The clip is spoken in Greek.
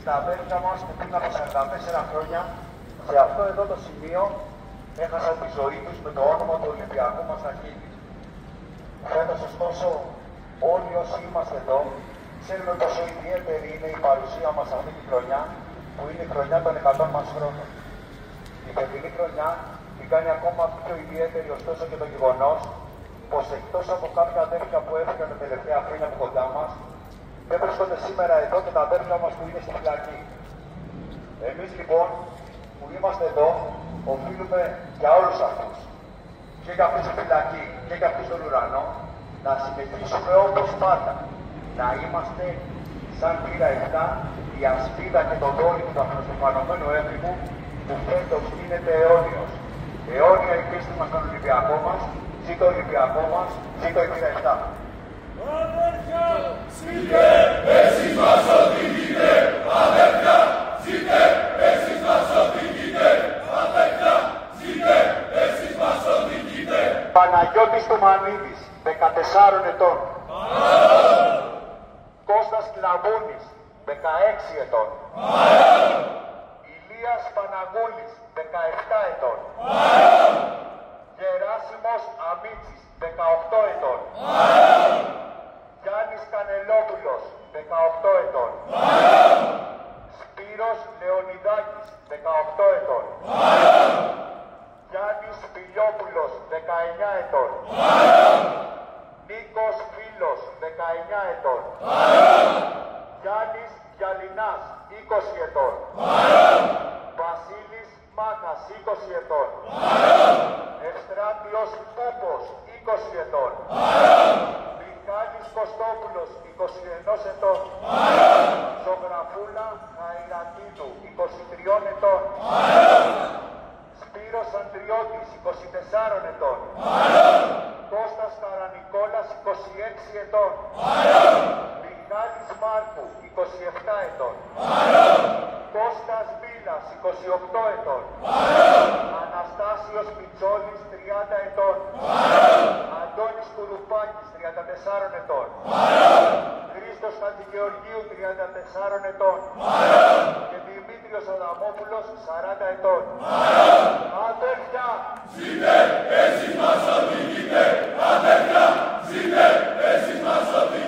στα αδέρφια μας που πριν από 44 χρόνια, σε αυτό εδώ το σημείο, έχασαν τη ζωή τους με το όνομα του Ολυμπιακού μας Αχίλη. Φέτος, ωστόσο, όλοι όσοι είμαστε εδώ, ξέρουμε πόσο ιδιαίτερη είναι η παρουσία μας αυτή τη χρονιά, που είναι η χρονιά των 100 μας χρόνων. Η φετινή χρονιά την κάνει ακόμα πιο ιδιαίτερη, ωστόσο, και το γεγονός πως εκτός από κάποια αδέρφια που έφυγαν τα τελευταία χρόνια από κοντά μας, δεν βρίσκονται σήμερα εδώ και τα αδέρφια μας που είναι στη φυλακή. Εμείς λοιπόν που είμαστε εδώ, οφείλουμε για όλους αυτούς, και για αυτούς στη φυλακή και για αυτούς στον ουρανό, να συνεχίσουμε όπως πάντα. Να είμαστε σαν πύρα 7, η ασπίδα και το δόλι του αχνοστοφανωμένου έφηβου, που φέτος γίνεται αιώνιος. Αιώνια η πίστη μας στον Ολυμπιακό μας, ζήτω ο Ολυμπιακό μας, ζήτω η πύρα 7. Αδέρφια, ζείτε, εσείς μας οδηγείτε, αδέρφια, ζείτε, εσείς μας οδηγείτε, αδέρφια, ζείτε, εσείς μας οδηγείτε. Παναγιώτης Τουμανίδης, 14 ετών. Κώστας Κλαβούνης, 16 ετών. Ηλίας Παναγούλης, 17 ετών. Γεράσιμος Αμίτσης, 18 ετών. Γιάννης Κανελόπουλος, 18 ετών. Σπύρος Λεωνιδάκης, 18 ετών. Γιάννης Φιλιόπουλος, 19 ετών. Νίκος Φίλος, 19 ετών. Γιάννης Γιαλινάς, 20 ετών. Βασίλης Μάχας, 20 ετών. Ευστράτιος Πούπος, 20 ετών. Μιχάλης Κωστόπουλος, 21 ετών. Ζωγραφούλα Χαϊρατίδου, 23 ετών. Σπύρος Ανδριώτης, 24 ετών. Κώστας Καρανικόλας, 26 ετών. Μιχάλης Μάρκου, 27 ετών. Κώστας Μίλας, 28 ετών. Αναστάσιος Πιτσόλης, 30 ετών. Αντώνης Κουρουπάκης, 34 ετών. Χρήστος Χατζηγεωργίου, 34 ετών. Και Δημήτριος Αδαμόπουλος, 40 ετών. Αδέρφια! Ζείτε, εσείς μας οδηγείτε, αδέρφια! Ζείτε, εσείς μας οδηγείτε.